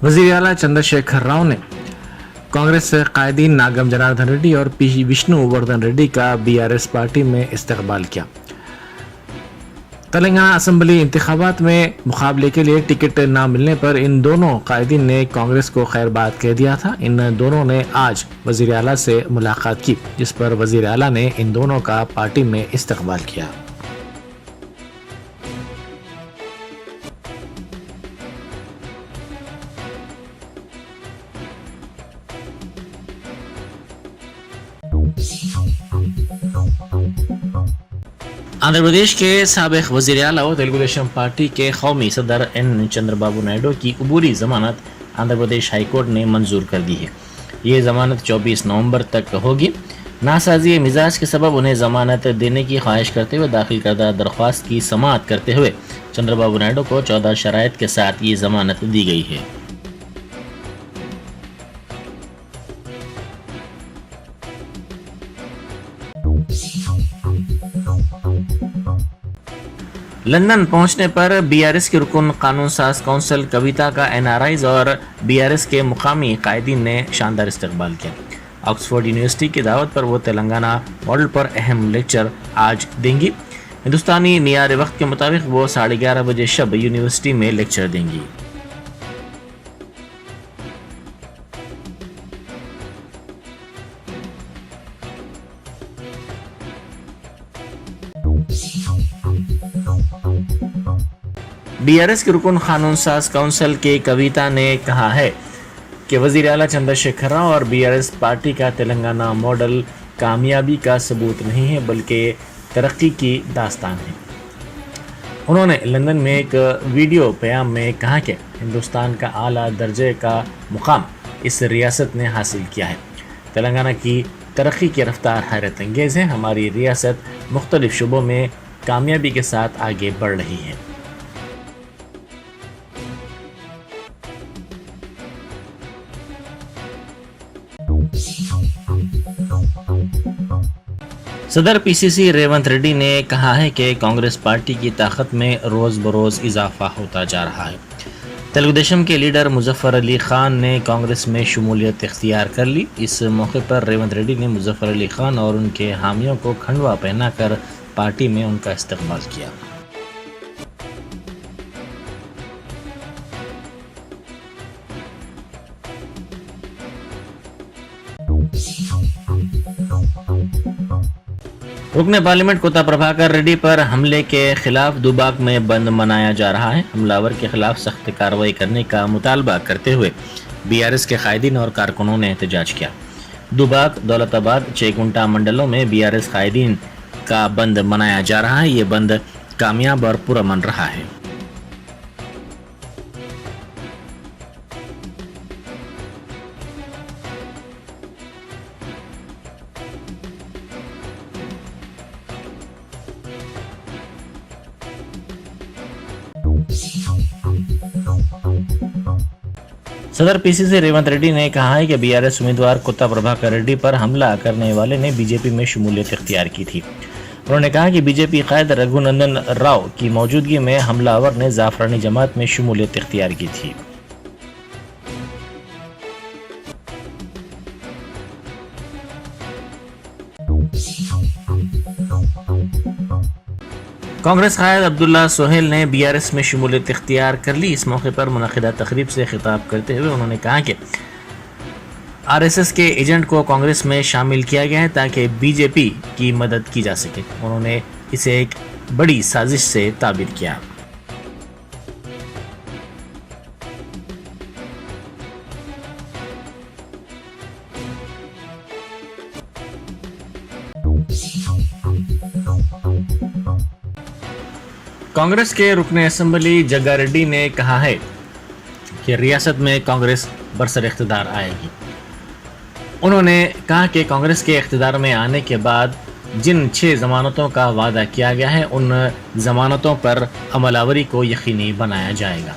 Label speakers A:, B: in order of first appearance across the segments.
A: वजीर आला चंद्रशेखर राव ने कांग्रेस कायदीन नागम जनार्दन रेड्डी और पी विष्णु वर्धन रेड्डी का बीआरएस पार्टी में इस्तकबाल किया। तेलंगाना असेंबली इंतखाबात में मुकाबले के लिए टिकट न मिलने पर इन दोनों कायदीन ने कांग्रेस को खैरबाद कह दिया था। इन दोनों ने आज वजीर आला से मुलाकात की, जिस पर वजीर आला ने इन दोनों का पार्टी में इस्तकबाल किया। आंध्र प्रदेश के साबिक वज़ीर आला और तेलुगु देशम पार्टी के कौमी सदर एन चंद्रबाबू नायडू की अबूरी जमानत आंध्र प्रदेश हाई कोर्ट ने मंजूर कर दी है। ये जमानत 24 नवंबर तक होगी। नासाजी मिजाज के सबब उन्हें जमानत देने की ख्वाहिश करते हुए दाखिल करदा दरख्वास्त की समाअत करते हुए चंद्रबाबू नायडू को 14 शराइत के साथ ये जमानत दी गई है। लंदन पहुंचने पर बीआरएस के रुकन कानून साज काउंसिल कविता का एनआरआईज और बीआरएस के मुकामी कायदीन ने शानदार इस्तकबाल किया। ऑक्सफोर्ड यूनिवर्सिटी की दावत पर वो तेलंगाना मॉडल पर अहम लेक्चर आज देंगी। हिंदुस्तानी नियार वक्त के मुताबिक वो 11:30 बजे शब यूनिवर्सिटी में लेक्चर देंगी। बीआरएस के रुकन कानून साज काउंसिल के कविता ने कहा है कि वजीर आला चंद्रशेखर राव और बीआरएस पार्टी का तेलंगाना मॉडल कामयाबी का सबूत नहीं है बल्कि तरक्की की दास्तान है। उन्होंने लंदन में एक वीडियो बयान में कहा कि हिंदुस्तान का आला दर्जे का मुकाम इस रियासत ने हासिल किया है। तेलंगाना की तरक्की की रफ्तार हैरत अंगेज़ है। हमारी रियासत मुख्तलिफ शुबों में कामयाबी के साथ आगे बढ़ रही है। सदर पीसीसी रेवंत रेड्डी ने कहा है कि कांग्रेस पार्टी की ताकत में रोज़ बरोज़ इजाफा होता जा रहा है। तेलुगु देशम के लीडर मुजफ्फर अली खान ने कांग्रेस में शमूलियत इख्तियार कर ली। इस मौके पर रेवंत रेड्डी ने मुजफ्फर अली खान और उनके हामियों को खंडवा पहनाकर पार्टी में उनका इस्तकबाल किया। रुकने पार्लियामेंट कोता प्रभाकर रेड्डी पर हमले के खिलाफ दुबाक में बंद मनाया जा रहा है। हमलावर के खिलाफ सख्त कार्रवाई करने का मुतालबा करते हुए बीआरएस के कायदीन और कारकुनों ने एहतजाज किया। दुबाक, दौलताबाद, चेकुंटा मंडलों में बीआरएस कायदीन का बंद मनाया जा रहा है। ये बंद कामयाब और पुरअमन रहा है। सदर पीसीसी रेवंत रेड्डी ने कहा है कि बीआरएस उम्मीदवार कोत्ता प्रभाकर रेड्डी पर हमला करने वाले ने बीजेपी में शमूलियत इख्तियार की थी। उन्होंने कहा कि बीजेपी कायद रघुनंदन राव की मौजूदगी में हमलावर ने जाफरानी जमात में शमूलियत इख्तियार की थी। कांग्रेस कायद अब्दुल्ला सोहेल ने बीआरएस में शमूलियत इख्तियार कर ली। इस मौके पर मुनक़िदा तकरीब से खिताब करते हुए उन्होंने कहा कि आरएसएस के एजेंट को कांग्रेस में शामिल किया गया है ताकि बीजेपी की मदद की जा सके। उन्होंने इसे एक बड़ी साजिश से ताबीर किया। कांग्रेस के रुकने असेंबली जग्गा रेड्डी ने कहा है कि रियासत में कांग्रेस बरसर इख्तिदार आएगी। उन्होंने कहा कि कांग्रेस के इख्तिदार में आने के बाद जिन 6 जमानतों का वादा किया गया है उन जमानतों पर अमलावरी को यकीनी बनाया जाएगा।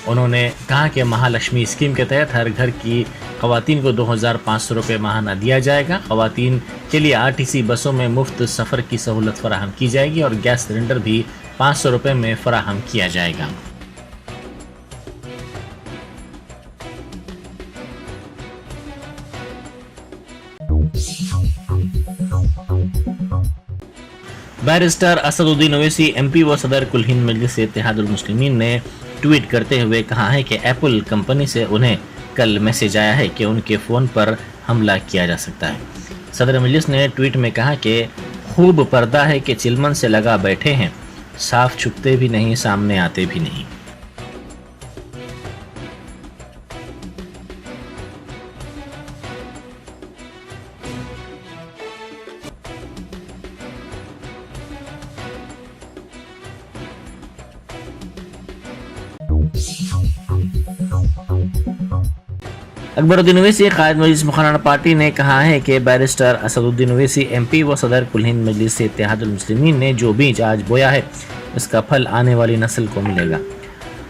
A: उन्होंने कहा कि महालक्ष्मी स्कीम के तहत हर घर की ख़वातीन को 2500 रुपये माहाना दिया जाएगा। ख़वातीन के लिए आरटीसी बसों में मुफ्त सफ़र की सहूलत फराहम की जाएगी और गैस सिलेंडर भी 500 रुपये में फराहम किया जाएगा। बैरिस्टर असदुद्दीन ओवैसी एमपी व सदर कुल हिंद मजलिस इत्तेहादुल मुस्लिमीन ने ट्वीट करते हुए कहा है कि एप्पल कंपनी से उन्हें कल मैसेज आया है कि उनके फ़ोन पर हमला किया जा सकता है। सदर मजलिस ने ट्वीट में कहा कि खूब पर्दा है कि चिलमन से लगा बैठे हैं, साफ छुपते भी नहीं, सामने आते भी नहीं। अकबरुद्दीन ओवैसी कायद मजलिस मुखराना पार्टी ने कहा है कि बैरिस्टर असदुद्दीन ओवैसी एमपी व सदर कुल हिंद मजलिस इत्तेहादुल मुस्लिमीन ने जो बीज आज बोया है इसका फल आने वाली नस्ल को मिलेगा।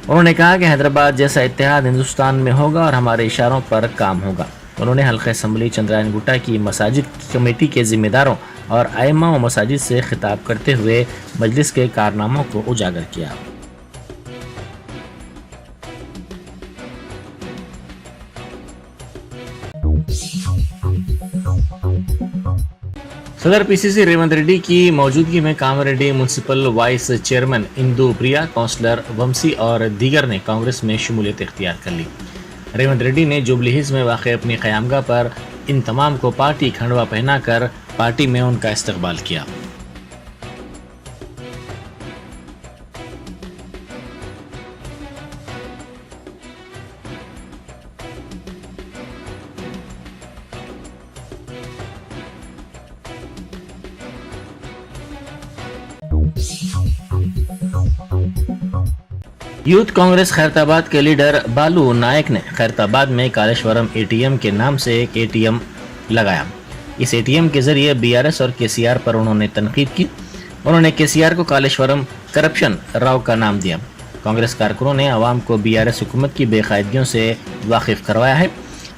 A: उन्होंने कहा कि हैदराबाद जैसा इत्तेहाद हिंदुस्तान में होगा और हमारे इशारों पर काम होगा। उन्होंने हल्का असम्बली चंद्रायन गुट्टा की मसाजिद कमेटी के जिम्मेदारों और आइम्मा व मसाजिद से खिताब करते हुए मजलिस के कारनामों को उजागर किया। सदर पीसीसी रेवंत रेड्डी की मौजूदगी में Kamareddy municipal vice chairman Indu Priya, councillor Vamshi और दीगर ने कांग्रेस में शमूलियत इख्तियार कर ली। रेवंत रेड्डी ने जुबली हिल्स में वाक़ अपनी क़यामगाह पर इन तमाम को पार्टी खंडवा पहनाकर पार्टी में उनका इस्तकबाल किया। यूथ कांग्रेस खैरताबाद के लीडर बालू नायक ने खैरताबाद में कालेश्वरम एटीएम के नाम से एक एटीएम लगाया। इस एटीएम के जरिए बीआरएस और केसीआर पर उन्होंने तनकीद की। उन्होंने केसीआर को कालेश्वरम करप्शन राव का नाम दिया। कांग्रेस कारकुनों ने आवाम को बीआरएस हुकूमत की बेकायदगियों से वाकिफ करवाया है।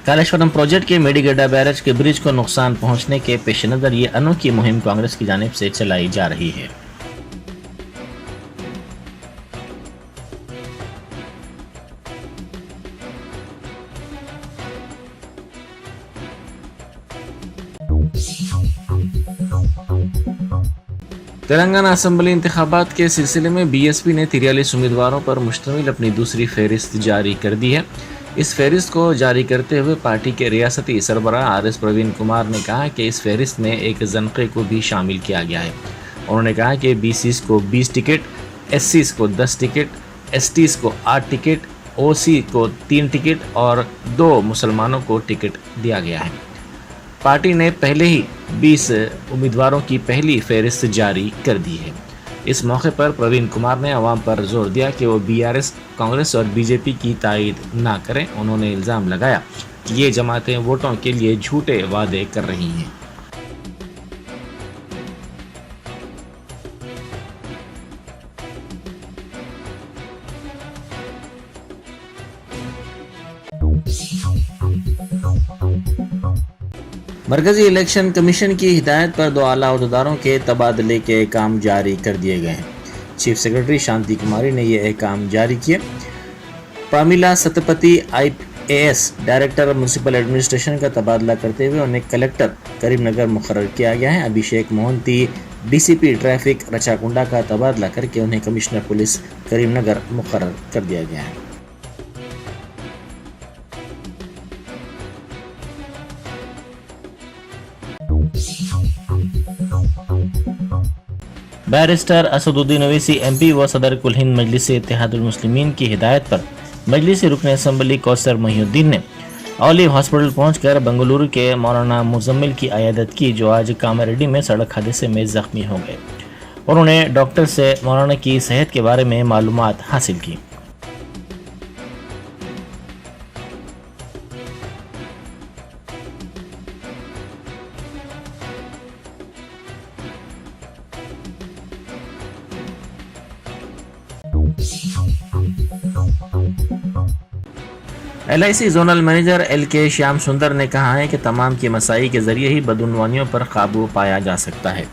A: कालेश्वरम प्रोजेक्ट के मेडीगड्डा बैरेज के ब्रिज को नुकसान पहुंचने के पेश नज़र ये अनोखी मुहिम कांग्रेस की जानिब से चलाई जा रही है। तेलंगाना असम्बली इंतखाबात के सिलसिले में बीएसपी ने 43 उम्मीदवारों पर मुश्तमिल अपनी दूसरी फहरिस्त जारी कर दी है। इस फहरिस्त को जारी करते हुए पार्टी के रियासती सरबराह आरएस प्रवीण कुमार ने कहा कि इस फहरिस्त में एक जनक़े को भी शामिल किया गया है। उन्होंने कहा कि बीसीस को 20 टिकट, एससीस को 10 टिकट, एसटीस को 8 टिकट, ओसी को 3 टिकट और 2 मुसलमानों को टिकट दिया गया है। पार्टी ने पहले ही 20 उम्मीदवारों की पहली फहरिस्त जारी कर दी है। इस मौके पर प्रवीण कुमार ने आवाम पर जोर दिया कि वो बीआरएस, कांग्रेस और बीजेपी की तायद ना करें। उन्होंने इल्ज़ाम लगाया कि ये जमातें वोटों के लिए झूठे वादे कर रही हैं। मरकजी इलेक्शन कमीशन की हिदायत पर 2 आला अहदेदारों के तबादले के अहकाम जारी कर दिए गए हैं। चीफ सेक्रेटरी शांति कुमारी ने ये अहकाम जारी किए। Pramila Satpathy IAS director municipal administration का तबादला करते हुए उन्हें कलेक्टर करीमनगर मुकर्रर किया गया है। अभिषेक मोहंती DCP ट्रैफिक रचाकुंडा का तबादला करके उन्हें कमिश्नर पुलिस करीमनगर मुकर्रर कर दिया गया है। बैरिस्टर असदुद्दीन ओवैसी MP व सदर कुल हिंद मजलिस इत्तेहादुल मुस्लिमीन की हिदायत पर मजलिस रुकन असम्बली कौसर महिउद्दीन ने ऑलिव हॉस्पिटल पहुंचकर बेंगलुरु के मौलाना मुजम्मिल की अयादत की, जो आज कामारेड्डी में सड़क हादसे में जख्मी हो गए। उन्होंने डॉक्टर से मौलाना की सेहत के बारे में मालूमात हासिल की। LIC zonal manager LK Shyam सुंदर ने कहा है कि तमाम की मसाई के जरिए ही बदउनवानियों पर काबू पाया जा सकता है।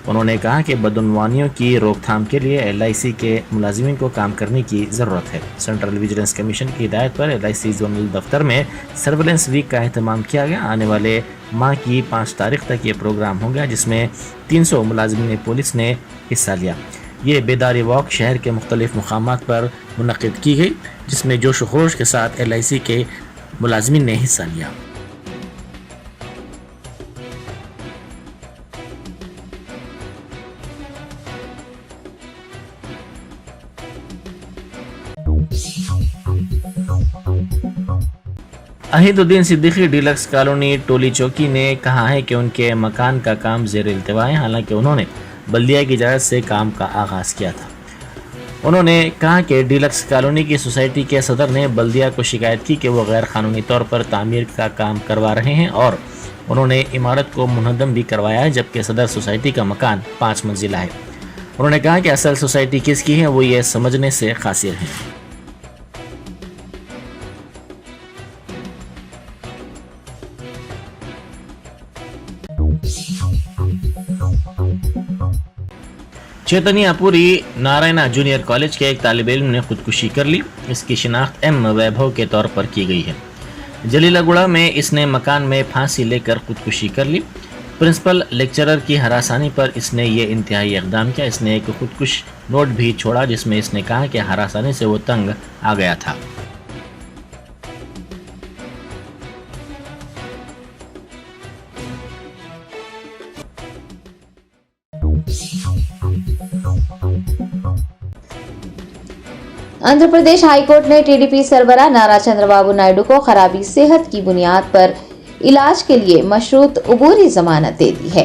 A: उन्होंने कहा कि बदउनवानियों की रोकथाम के लिए LIC के मुलाजिमीन को काम करने की ज़रूरत है। सेंट्रल विजिलेंस कमीशन की हिदायत पर LIC जोनल दफ्तर में सर्वेलेंस वीक का अहतमाम किया गया। आने वाले माह की 5 तारीख तक ये प्रोग्राम होगा, जिसमें 300 मुलाजिमीन पुलिस ने हिस्सा लिया। ये बेदारी वॉक शहर के मुख्तलिफ मुकामात पर मुनक़िद की गई, जिसमें जोश व खरोश के साथ LIC के मुलाजिमीन ने हिस्सा लिया। अहीदुद्दीन सिद्दीकी डीलक्स कॉलोनी टोली चौकी ने कहा है कि उनके मकान का काम ज़ेर इल्तिवा है, हालांकि उन्होंने बल्दिया की इजाज़त से काम का आगाज़ किया था। उन्होंने कहा कि डीलक्स कॉलोनी की सोसाइटी के सदर ने बल्दिया को शिकायत की कि वो गैर कानूनी तौर पर तामीर का काम करवा रहे हैं और उन्होंने इमारत को मुनहदम भी करवाया है, जबकि सदर सोसाइटी का मकान 5 मंजिला है। उन्होंने कहा कि असल सोसाइटी किसकी है वो ये समझने से कासिर है। चैतन्यपुरी नारायणा जूनियर कॉलेज के एक तालिब इल्म ने खुदकुशी कर ली। इसकी शिनाख्त M वैभव के तौर पर की गई है। जलीलागुड़ा में इसने मकान में फांसी लेकर खुदकुशी कर ली। प्रिंसिपल लेक्चरर की हरासानी पर इसने ये इंतहाई इक़दाम किया। इसने एक खुदकुश नोट भी छोड़ा, जिसमें इसने कहा कि हरासानी से वो तंग आ गया था।
B: आंध्र प्रदेश हाईकोर्ट ने TDP सरबराह नारा चंद्रबाबू नायडू को खराबी सेहत की बुनियाद पर इलाज के लिए मशरूत उबूरी जमानत दे दी है।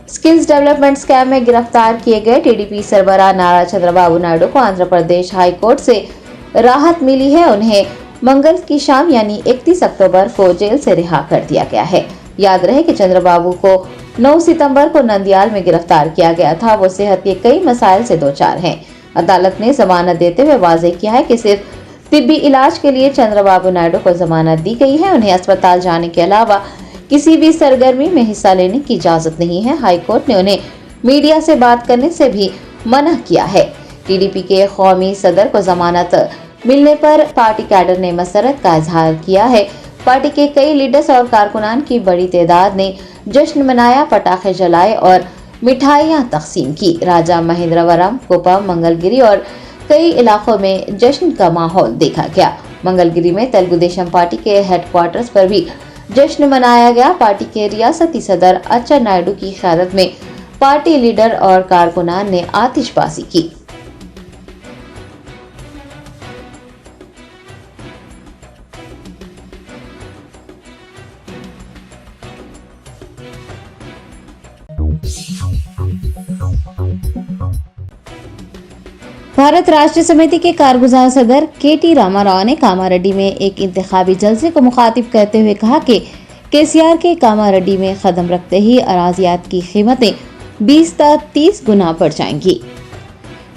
B: स्किल्स डेवलपमेंट स्कैम में गिरफ्तार किए गए TDP सरबराह नारा चंद्रबाबू नायडू को आंध्र प्रदेश हाईकोर्ट से राहत मिली है। उन्हें मंगल की शाम यानी 31 अक्टूबर को जेल से रिहा कर दिया गया है। याद रहे कि चंद्रबाबू को 9 सितंबर को नंदियाल में गिरफ्तार किया गया था। वो सेहत के कई मसाइल से दो चार हैं। अदालत ने जमानत देते हुए वाज़ेह किया है कि सिर्फ तिब्बी इलाज के लिए चंद्रबाबू नायडू को जमानत दी गई है। उन्हें अस्पताल जाने के अलावा किसी भी सरगर्मी में हिस्सा लेने की इजाजत नहीं है। हाईकोर्ट ने उन्हें मीडिया से बात करने से भी मना किया है। TDP के कौमी सदर को जमानत मिलने पर पार्टी कैडर ने मसरत का इजहार किया है। पार्टी के कई लीडर्स और कारकुनान की बड़ी तादाद ने जश्न मनाया, पटाखे जलाए और मिठाइयां तकसीम की। राजा महेंद्रवरम, कुपम, मंगलगिरी और कई इलाकों में जश्न का माहौल देखा गया। मंगलगिरी में तेलुगु देशम पार्टी के हेडक्वार्टर्स पर भी जश्न मनाया गया। पार्टी के रियासती सदर अच्चा नायडू की क़यादत में पार्टी लीडर और कारकुनान ने आतिशबाजी की। भारत राष्ट्र समिति के कारगुजार सदर KT रामाराव ने कामारेड्डी में एक इंतखाबी जलसे को मुखातिब करते हुए कहा कि KCR के कामारेड्डी में कदम रखते ही अराजियात की कीमतें 20 से 30 गुना बढ़ जाएंगी।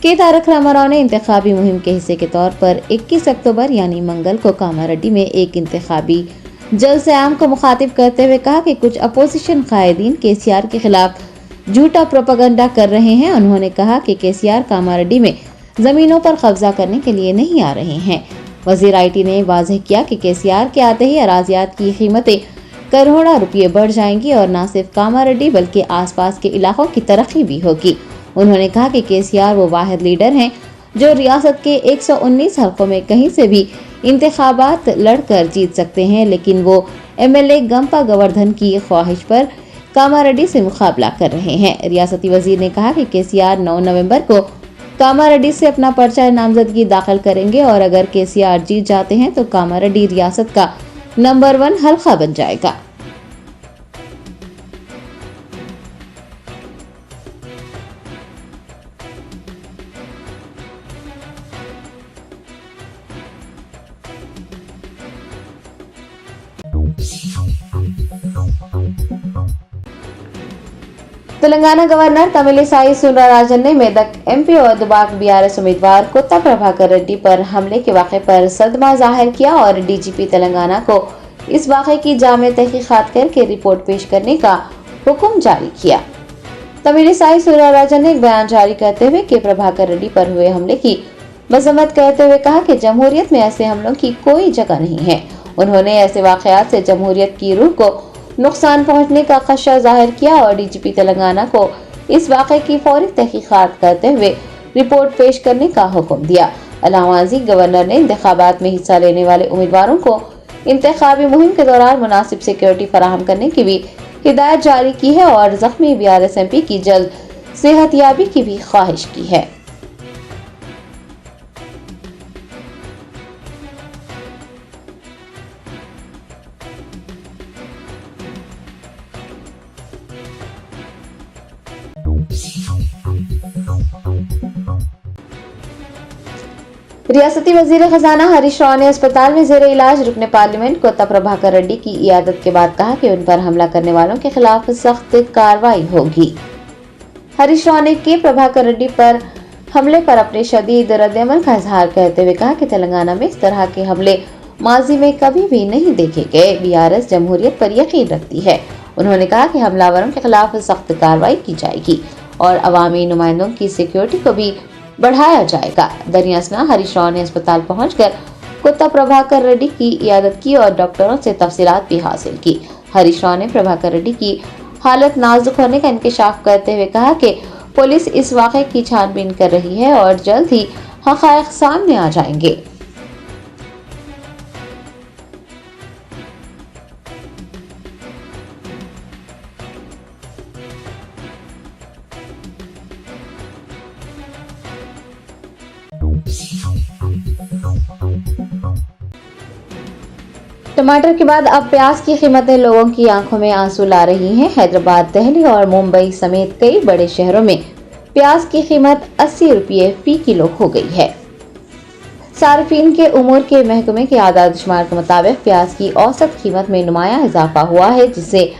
B: K तारक रामाराव ने इंतखाबी मुहिम के हिस्से के तौर पर 21 अक्टूबर यानी मंगल को कामारेड्डी में एक इंतखाबी जलसे आम को मुखातिब करते हुए कहा कि कुछ अपोजिशन कायदीन KCR के खिलाफ झूठा प्रोपेगेंडा कर रहे हैं। उन्होंने कहा कि KCR कामारेड्डी में जमीनों पर कब्जा करने के लिए नहीं आ रहे हैं। वजीर IT ने वाज़ेह किया कि KCR के आते ही अराजियात की कीमतें करोड़ों रुपये बढ़ जाएंगी और न सिर्फ कामारेड्डी बल्कि आसपास के इलाकों की तरक्की भी होगी। उन्होंने कहा कि KCR वो वाहिद लीडर हैं जो रियासत के 119 हल्कों में कहीं से भी इंतखाबात लड़कर जीत सकते हैं, लेकिन वो MLA गंपा गोवर्धन की ख्वाहिश पर कामारेड्डी से मुकाबला कर रहे हैं। रियासती वजीर ने कहा कि KCR 9 नवंबर को कामारेड्डी से अपना पर्चा नामजदगी दाखिल करेंगे और अगर KCR जीत जाते हैं तो कामारेड्डी रियासत का नंबर 1 हल्का बन जाएगा। तेलंगाना गवर्नर तमिलिसाई सुंदरराजन ने मेदक MP और दुबाक BRS उम्मीदवार कोत्ता प्रभाकर रेड्डी पर हमले के वाक़े पर सदमा जाहिर किया और DGP तेलंगाना को इस वाक़े की जामे तहकीकात करके रिपोर्ट पेश करने का हुक्म जारी किया। तमिलिसाई सूर्यराजन ने एक बयान जारी करते हुए के प्रभाकर रेड्डी पर हुए हमले की मजम्मत करते हुए कहा कि जमहूरियत में ऐसे हमलों की कोई जगह नहीं है। उन्होंने ऐसे वाकयात से जमहूरियत की रूह को नुकसान पहुंचने का खदशा जाहिर किया और डीजीपी तेलंगाना को इस वाक़े की फौरी तहकीकात करते हुए रिपोर्ट पेश करने का हुक्म दिया। अलावाजी गवर्नर ने इंतखाबात में हिस्सा लेने वाले उम्मीदवारों को इंतखाबी मुहिम के दौरान मुनासिब सिक्योरिटी फराहम करने की भी हिदायत जारी की है और जख्मी बीआरएस एमपी की जल्द सेहतयाबी की भी ख्वाहिश की है। रियासती वजीर खजाना हरीश राव ने अस्पताल में जेर इलाज रुकने पार्लियामेंट कोत्ता प्रभाकर रेड्डी की इयादत के बाद कहा कि उन पर हमला करने वालों के खिलाफ सख्त कार्रवाई होगी। हरीश राव ने के प्रभाकर रेड्डी पर हमले पर अपने शदीद रद्द-ए-अमल का इजहार करते हुए कहा कि तेलंगाना में इस तरह के हमले माजी में कभी भी नहीं देखे गए। बीआरएस जमहूरियत पर यकीन रखती है। उन्होंने कहा कि हमलावरों के खिलाफ सख्त कार्रवाई की जाएगी और अवामी नुमाइंदों की सिक्योरिटी को भी बढ़ाया जाएगा। दरियासना हरीश राव ने अस्पताल पहुंचकर कोत्ता प्रभाकर रेड्डी की इयादत की और डॉक्टरों से तफसीलात भी हासिल की। हरीश राव ने प्रभाकर रेड्डी की हालत नाजुक होने का इंकशाफ करते हुए कहा कि पुलिस इस वाक़े की छानबीन कर रही है और जल्द ही हक़ाइक़ सामने आ जाएंगे। टमाटर के बाद अब प्याज की कीमतें लोगों की आंखों में आंसू ला रही हैं। हैदराबाद, दिल्ली और मुंबई समेत कई बड़े शहरों में प्याज की कीमत 80 रुपये फी किलो हो गई है। सार्फिन के उमूर के महकमे के आदाद-ओ-शुमार के मुताबिक प्याज की औसत कीमत में नुमाया इजाफा हुआ है, जिससे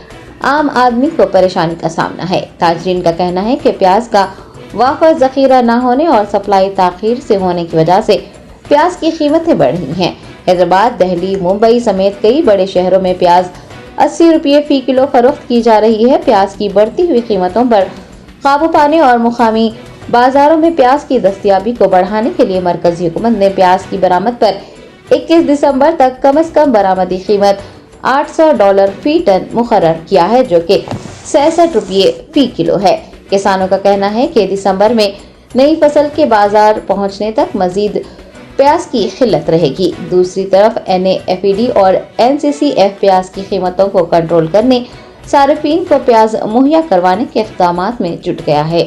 B: आम आदमी को परेशानी का सामना है। ताजरीन का कहना है कि प्याज का वाफर जखीरा न होने और सप्लाई ताखीर से होने की वजह से प्याज की कीमतें बढ़ रही हैं। हैदराबाद, दिल्ली, मुंबई समेत कई बड़े शहरों में प्याज 80 रुपये फी किलो फरोख्त की जा रही है। प्याज की बढ़ती हुई कीमतों पर काबू पाने और मुकामी बाजारों में प्याज की दस्तयाबी को बढ़ाने के लिए मरकजी हुकूमत ने प्याज की बरामद पर 21 दिसंबर तक कम से कम बरामदी कीमत $800 फी टन मुकर्रर किया है, जो कि 66 रुपये फी किलो है। किसानों का कहना है कि दिसंबर में नई फसल के बाजार पहुंचने तक मजीद प्याज की किल्लत रहेगी। दूसरी तरफ NAFED और NCCF प्याज की कीमतों को कंट्रोल करने, सार्फिन को प्याज मुहैया करवाने के इक़दामात में जुट गया है।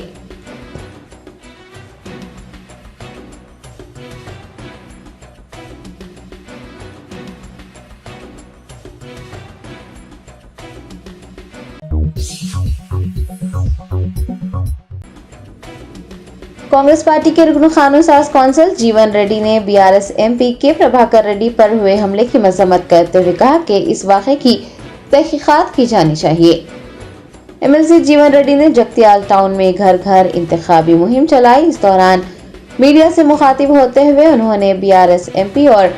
B: कांग्रेस पार्टी के रुकन कानून साज कौंसिल जीवन रेड्डी ने बीआरएस एमपी के प्रभाकर रेड्डी पर हुए हमले की मजम्मत करते हुए कहा कि इस वाक़े की तहकीकात की जानी चाहिए। एमएलसी जीवन रेड्डी ने जगतियाल टाउन में घर घर इंतखाबी मुहिम चलाई। इस दौरान मीडिया से मुखातिब होते हुए उन्होंने बीआरएस एमपी और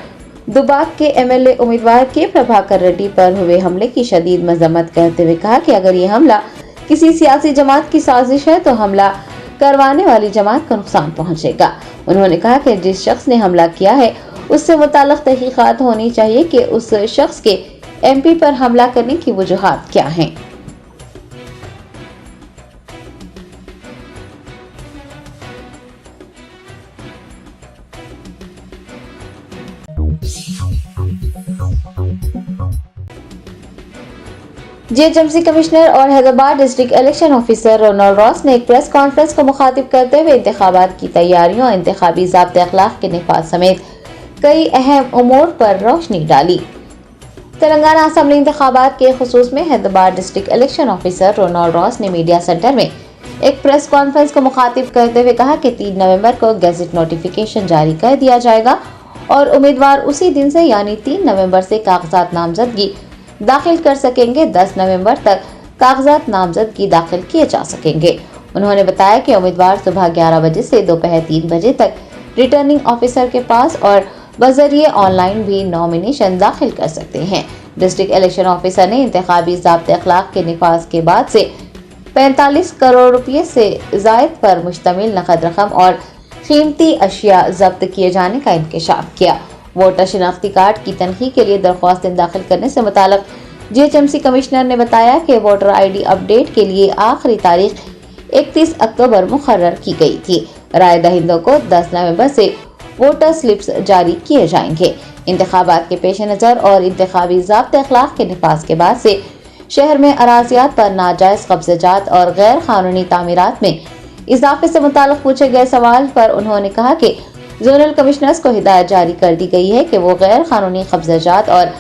B: दुबाक के एमएलए उम्मीदवार के प्रभाकर रेड्डी पर हुए हमले की शदीद मजम्मत करते हुए कहा कि अगर ये हमला किसी सियासी जमात की साजिश है तो हमला करवाने वाली जमात को नुकसान पहुंचेगा। उन्होंने कहा कि जिस शख्स ने हमला किया है उससे मुताल्लिक़ तहकीकात होनी चाहिए कि उस शख्स के एमपी पर हमला करने की वजूहात क्या हैं। जीएचएमसी कमिश्नर और Hyderabad district election officer Ronald Ross ने एक प्रेस कॉन्फ्रेंस को मुखातिब करते हुए इंतखाबात की तैयारियों और इंतखाबी ज़ाब्ते अखलाक के निफाज समेत कई अहम उमूर पर रोशनी डाली। तेलंगाना असम्बली इंतखाबात के खुसूस में Hyderabad district election officer Ronald Ross ने मीडिया सेंटर में एक प्रेस कॉन्फ्रेंस को मुखातिब करते हुए कहा कि 3 नवंबर को गैजेट नोटिफिकेशन जारी कर दिया जाएगा और उम्मीदवार उसी दिन से यानी 3 नवंबर से कागजात नामजदगी दाखिल कर सकेंगे। 10 नवंबर तक कागजात नामजदगी दाखिल किए जा सकेंगे। उन्होंने बताया कि उम्मीदवार सुबह 11 बजे से दोपहर 3 बजे तक रिटर्निंग ऑफिसर के पास और बजरिए ऑनलाइन भी नॉमिनेशन दाखिल कर सकते हैं। डिस्ट्रिक्ट इलेक्शन ऑफिसर ने इंतखाबी ज़ाब्ते अखलाक के निफाज के बाद से 45 करोड़ रुपए से जायद पर मुश्तमिल नकद रकम और कीमती अशिया जब्त किए जाने का इंकशाफ किया। वोटर शिनाख्ती कार्ड की तनखी के लिए दरख्वास्तें दाखिल करने से मुताल्लिक जीएचएमसी कमिश्नर ने बताया कि वोटर आईडी अपडेट के लिए आखिरी तारीख 31 अक्टूबर मुकर्रर की गई थी। राय दहिंदों को 10 नवंबर से वोटर स्लिप्स जारी किए जाएंगे। इंतखाबात के पेश नज़र और इंतखाबी ज़ाब्ते अखलाक के नफाज के बाद से शहर में अराजियात पर नाजायज कब्ज़ात और गैर कानूनी तामीरात में इजाफे से मुताल्लिक पूछे गए सवाल पर उन्होंने कहा कि जोनल कमिश्नर्स को हिदायत जारी कर दी गई है कि वो गैर कानूनी कब्ज़ात और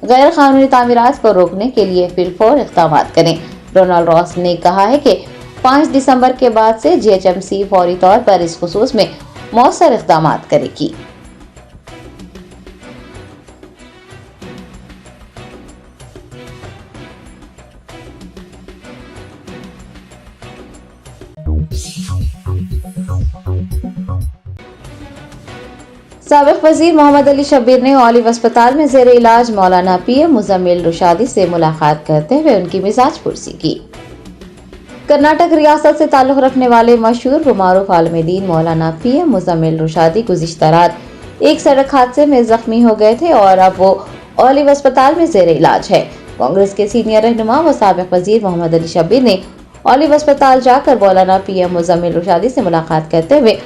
B: गैर कानूनी तामीरात को रोकने के लिए फिलफौर इक़दाम करें। डोनाल्ड रॉस ने कहा है कि 5 दिसंबर के बाद से जीएचएमसी फौरी तौर पर इस खुसूस में मौसर इक़दाम करेगी। साबिक वजीर मोहम्मद अली शब्बीर ने ओलिव अस्पताल में जेर इलाज मौलाना पीएम मुजम्मिल रुशादी से मुलाकात करते हुए उनकी मिजाज पुरसी की। कर्नाटक रियासत से ताल्लुक रखने वाले मशहूर व मारूफ आलिम दीन मौलाना पीएम मुजम्मिल रुशादी गुज़िश्ता रात एक सड़क हादसे में जख्मी हो गए थे और अब वो ओलिव अस्पताल में जेर इलाज है। कांग्रेस के सीनियर रहनुमा व साबिक वजीर मोहम्मद अली शब्बीर ने ओलिव अस्पताल जाकर मौलाना पीएम मुजम्मिल रुशादी से मुलाकात करते हुए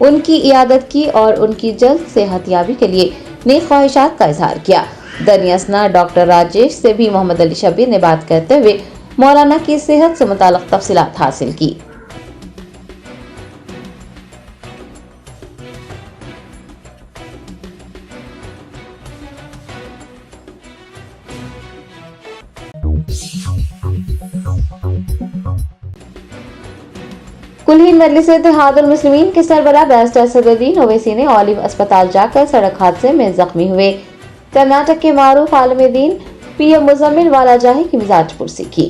B: उनकी इयादत की और उनकी जल्द सेहतयाबी के लिए नेक ख्वाहिशात का इजहार किया। दनियासना डॉक्टर राजेश से भी मोहम्मद अली शब्बीर ने बात करते हुए मौलाना की सेहत से मुताल्लिक तफसीलात हासिल की। कुल हिंद मजलिस इत्तेहादुल मुस्लिमीन के सरबराह बैरिस्टर असदुद्दीन ओवैसी ने ओलिव अस्पताल जाकर सड़क हादसे में जख्मी हुए कर्नाटक के मारूफ आलिम दीन पीएम मुजम्मिल वालाजाही की मिजाज पुरसी की।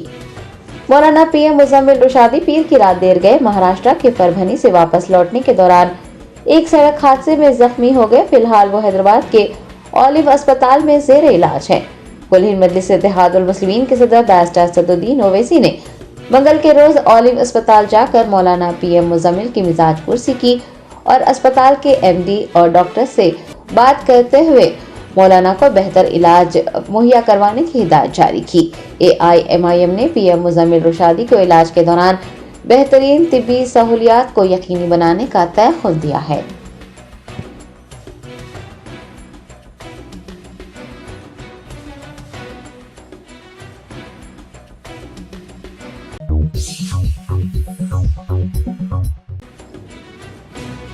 B: मौलाना पीएम मुजम्मिल रुशादी पीर की रात देर गए महाराष्ट्र के परभनी से वापस लौटने के दौरान एक सड़क हादसे में जख्मी हो गए। फिलहाल वो हैदराबाद के ओलिव अस्पताल में जेर इलाज है। कुल हिंद मजलिस इत्तेहादुल मुस्लिमीन के सदर बैरिस्टर असदुद्दीन ओवैसी ने मंगल के रोज ओलिव अस्पताल जाकर मौलाना पीएम मुजम्मिल की मिजाज पुरसी की और अस्पताल के एमडी और डॉक्टर से बात करते हुए मौलाना को बेहतर इलाज मुहैया करवाने की हिदायत जारी की। एआईएमआईएम ने पीएम मुजम्मिल रुशादी को इलाज के दौरान बेहतरीन तिब्बी सहूलियात को यकीनी बनाने का तयख्खुद दिया है।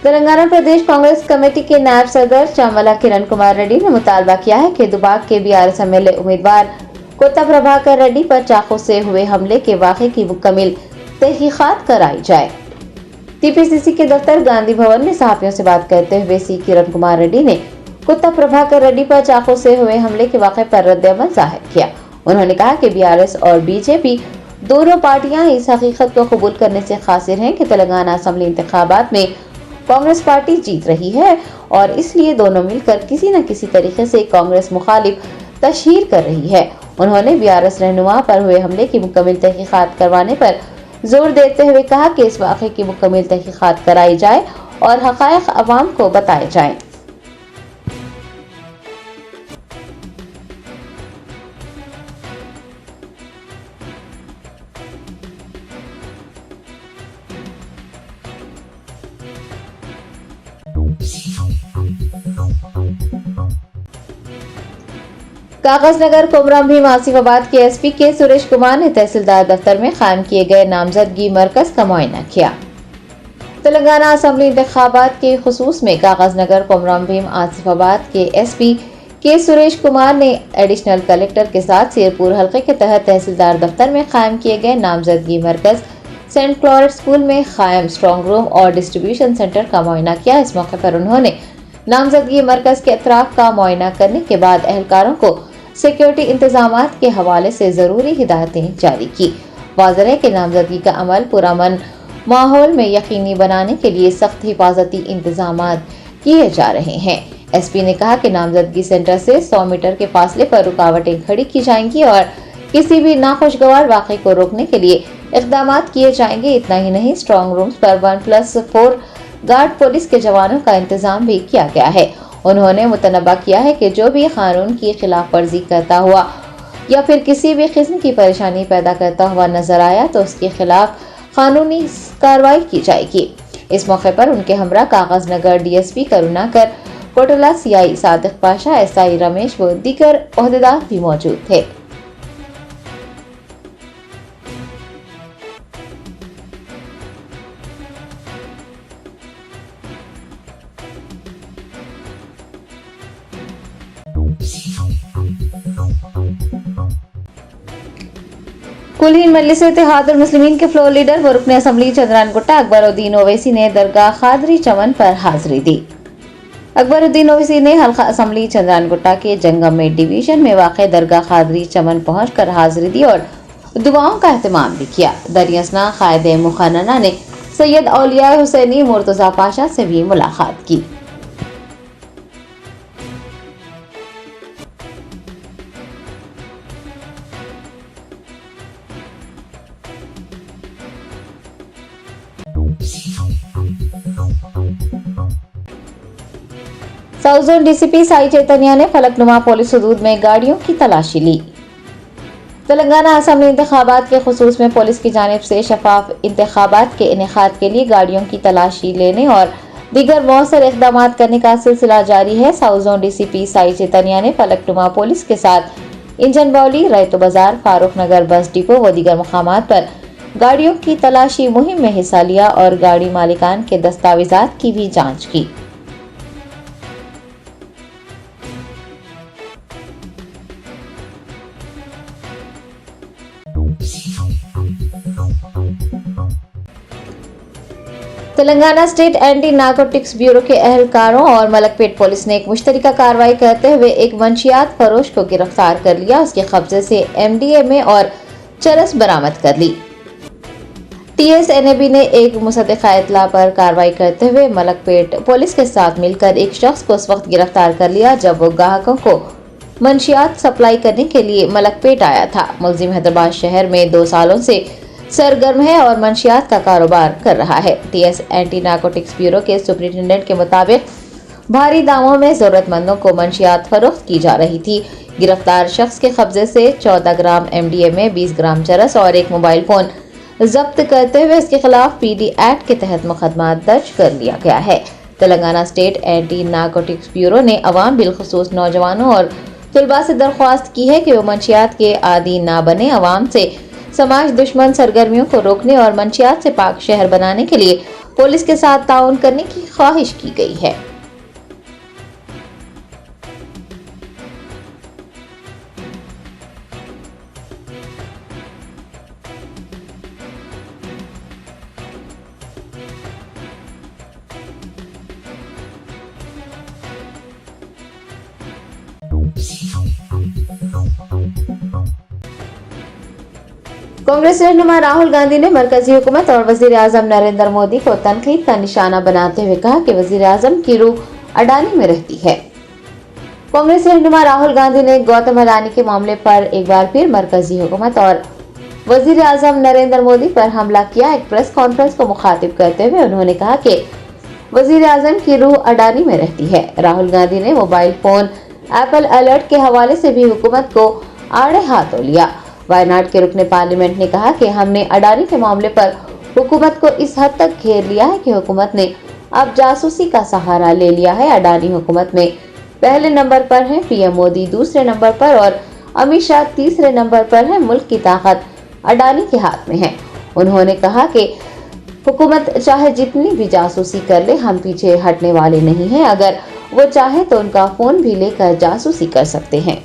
B: तेलंगाना प्रदेश कांग्रेस कमेटी के नायब सदर चामला किरण कुमार रेड्डी ने मुतालबा किया है कि दुबाक के बीआरएस एमएलए उम्मीदवार कोत्ता प्रभाकर रेड्डी पर चाकू से हुए हमले के वाक़े की मुकम्मल तहकीकात कराई जाए। टीपीसीसी के दफ्तर गांधी भवन में सहाफियों से बात करते हुए सी किरण कुमार रेड्डी ने कोत्ता प्रभाकर रेड्डी पर चाकू से हुए हमले के वाक़े पर रद्द-ए-अमल जाहिर किया। उन्होंने कहा कि बीआरएस और बीजेपी दोनों पार्टियां इस हकीकत को कबूल करने से कासिर हैं कि तेलंगाना असेंबली इंतखाबात में कांग्रेस पार्टी जीत रही है और इसलिए दोनों मिलकर किसी न किसी तरीके से कांग्रेस मुखालिफ तशहीर कर रही है। उन्होंने बीआरएस रहनुमा पर हुए हमले की मुकम्मल तहकीकात करवाने पर जोर देते हुए कहा कि इस वाक़े की मुकम्मल तहकीकात कराई जाए और हक़ाइक़ अवाम को बताए जाएं। कागजनगर कोमराम भीम आसिफाबाद के एसपी के सुरेश कुमार ने तहसीलदार दफ्तर में कायम किए गए नामजदगी मरकज का मुआयना किया। तेलंगाना असेंबली इंतखाबात के खुसूस में कागजनगर कोमराम भीम आसिफाबाद के एसपी के सुरेश कुमार ने एडिशनल कलेक्टर के साथ सिरपुर हल्के के तहत तहसीलदार दफ्तर में कायम किए गए नामजदगी मरकज सेंट क्लॉरेट स्कूल में कायम स्ट्रॉन्ग रूम और डिस्ट्रीब्यूशन सेंटर का मुआयना किया। इस मौके पर उन्होंने नामजदगी मरकज के अतराफ का मुआयना करने के बाद एहलकारों को सिक्योरिटी इंतजामात के हवाले से जरूरी हिदायतें जारी की। वाज़ेह है कि नामजदगी का अमल पुरअमन माहौल में यकीनी बनाने के लिए सख्त हिफाजती इंतजामात किए जा रहे हैं। एसपी ने कहा कि नामजदगी सेंटर से 100 मीटर के फासले पर रुकावटें खड़ी की जाएंगी और किसी भी नाखुशगवार वाक़े को रोकने के लिए इक़दाम किए जाएंगे। इतना ही नहीं, स्ट्रांग रूम्स पर 1+4 गार्ड पुलिस के जवानों का इंतजाम भी किया गया है। उन्होंने मुतनबा किया है कि जो भी कानून की खिलाफ वर्जी करता हुआ या फिर किसी भी किस्म की परेशानी पैदा करता हुआ नजर आया तो उसके खिलाफ कानूनी कार्रवाई की जाएगी। इस मौके पर उनके हमरा कागज नगर DSP Karunakar, Kotla CI Sadiq Pasha, SI Ramesh व दीगर ओहदेदार भी मौजूद थे। कुलीन मजलिस इत्तेहादुल मुस्लिमीन के फ्लोर लीडर व रुकन असम्बली चंद्रान गुट्टा अकबरुद्दीन ओवैसी ने दरगाह खादरी चमन पर हाजिरी दी। अकबरुद्दीन ओवैसी ने हल्का असम्बली चंद्रान गुट्टा के जंगमेट डिवीजन में वाक़ दरगाह खादरी चमन पहुंचकर हाजिरी दी और दुआओं का एहतमाम भी किया। दरियासना कायदे मुखन्ना ने सैयद औलिया हुसैनी मुर्तजा पाशा से भी मुलाकात की। South zone DCP Sai Chaitanya ने फलकनुमा पुलिस हदूद में गाड़ियों की तलाशी ली। तेलंगाना असम्बली इंतखाबात के खुसूस में पुलिस की जानिब से शफाफ इंतखाबात के इनेकाद के लिए गाड़ियों की तलाशी लेने और दीगर मौसर इक़दाम करने का सिलसिला जारी है। South zone DCP Sai Chaitanya ने फलकनुमा पुलिस के साथ इंजन बौली, रैतो बाजार, फारूक नगर बस डिपो व दीगर मकामात पर गाड़ियों की तलाशी मुहिम में हिस्सा लिया और गाड़ी मालिकान के दस्तावेजात की भी जांच की। Telangana state anti narcotics bureau के अहलकारों और मलकपेट पुलिस ने एक मुश्तरका कार्रवाई करते हुए एक मंशियात फरोश को गिरफ्तार कर लिया। उसके कब्जे से MDMA और चरस बरामद कर ली। TSNAB ने एक मुसद्दिक़ा इत्तला पर कार्रवाई करते हुए मलकपेट पुलिस के साथ मिलकर एक शख्स को उस वक्त गिरफ्तार कर लिया जब वो ग्राहकों को मंशियात सप्लाई करने के लिए मलकपेट आया था। मुलजिम हैदराबाद शहर में 2 सालों से सरगर्म है और मंशियात का कारोबार कर रहा है। TS एंटी नारकोटिक्स ब्यूरो के सुपरिटेंडेंट के मुताबिक भारी दामों में जरूरतमंदों को मंशियात फरोख्त की जा रही थी। गिरफ्तार शख्स के कब्जे से 14 ग्राम MDMA, 20 ग्राम चरस और एक मोबाइल फोन जब्त करते हुए इसके खिलाफ PD एक्ट के तहत मुकदमा दर्ज कर लिया गया है। Telangana state anti narcotics bureau ने अवाम बिलखुसूस नौजवानों और तलबा से दरख्वास्त की है कि वो मंशियात के आदी ना बने। अवाम से समाज दुश्मन सरगर्मियों को रोकने और मंशियात से पाक शहर बनाने के लिए पुलिस के साथ ताउन करने की ख्वाहिश की गई है। कांग्रेस रहनुमा राहुल गांधी ने मरकजी हुकूमत और वजीर आजम नरेंद्र मोदी को तनकीद का निशाना बनाते हुए कहा कि वजीर आजम की रूह अडानी में रहती है। कांग्रेस रहनुमा राहुल गांधी ने गौतम अडानी के मामले पर एक बार फिर मरकजी हुकूमत और वजीर आजम नरेंद्र मोदी पर हमला किया। एक प्रेस कॉन्फ्रेंस को मुखातिब करते हुए उन्होंने कहा कि वजीर आजम की रूह अडानी में रहती है। राहुल गांधी ने मोबाइल फोन एप्पल अलर्ट के हवाले से भी हुकूमत को आड़े हाथों लिया। वायनाड के रुकने पार्लियामेंट ने कहा कि हमने अडानी के मामले पर हुकूमत को इस हद तक घेर लिया है कि हुकूमत ने अब जासूसी का सहारा ले लिया है। अडानी हुकूमत में पहले नंबर पर है, PM मोदी दूसरे नंबर पर और अमित शाह तीसरे नंबर पर है। मुल्क की ताकत अडानी के हाथ में है। उन्होंने कहा कि हुकूमत चाहे जितनी भी जासूसी कर ले, हम पीछे हटने वाले नहीं हैं। अगर वो चाहे तो उनका फोन भी लेकर जासूसी कर सकते हैं।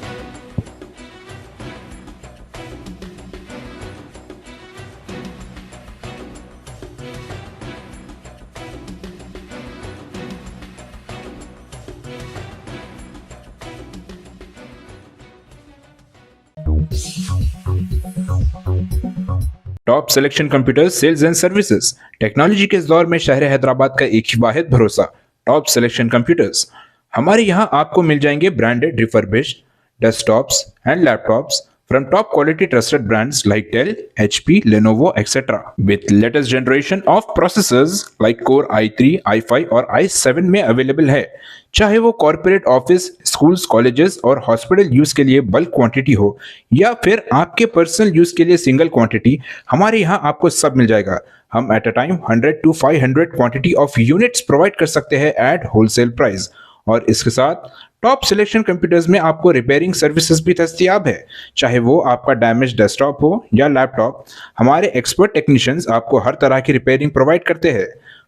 C: Top selection computer sales and services technology के इस दौर में शहर हैदराबाद का एक ही वाहिद भरोसा टॉप सिलेक्शन कंप्यूटर्स। हमारे यहाँ आपको मिल जाएंगे branded refurbished desktops and laptops from top quality trusted brands like Dell, HP, Lenovo, etc. with latest generation of processors like Core i3, i5 और i7 में अवेलेबल है। चाहे वो कॉर्पोरेट ऑफिस, स्कूल्स, कॉलेजेस और हॉस्पिटल यूज के लिए bulk quantity हो या फिर आपके पर्सनल यूज के लिए सिंगल क्वांटिटी, हमारे यहाँ आपको सब मिल जाएगा। हम at a time 100 to 500 quantity of units provide कर सकते हैं एट होलसेल प्राइस। और इसके साथ टॉप सिलेक्शन कंप्यूटर्स में आपको रिपेयरिंग सर्विसेज भी दस्तियाब है। चाहे वो आपका डैमेज डेस्कटॉप हो या लैपटॉप, हमारे एक्सपर्ट टेक्नीशियंस आपको हर तरह की रिपेयरिंग प्रोवाइड करते हैं,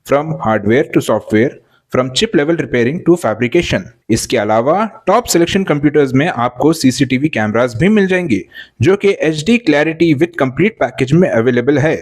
C: from hardware to software, from chip level repairing to fabrication. इसके अलावा टॉप सिलेक्शन कंप्यूटर्स में आपको सीसीटीवी कैमरास भी मिल जाएंगे जो कि HD clarity with complete package में अवेलेबल है,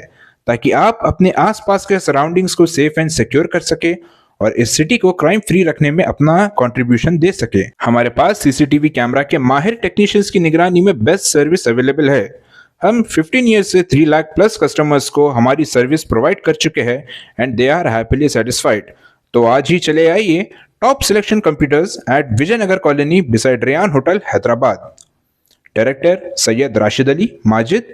C: ताकि आप अपने आसपास के सराउंडिंग्स को सेफ एंड सिक्योर कर सके और इस सिटी को क्राइम फ्री रखने में अपना कंट्रीब्यूशन दे सके। हमारे पास सीसीटीवी कैमरा के माहिर टेक्नीशियंस की निगरानी में बेस्ट सर्विस अवेलेबल है। हम 15 ईयर्स से 3 लाख प्लस कस्टमर्स को हमारी सर्विस प्रोवाइड कर चुके हैं and they are happily satisfied. तो आज ही चले आइए top selection computers at Vijayanagar colony beside Rayan hotel, Hyderabad. Director Syed Rashid Ali Majid,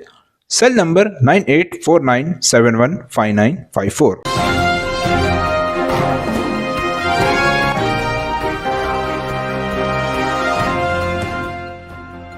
C: cell number 9849715954।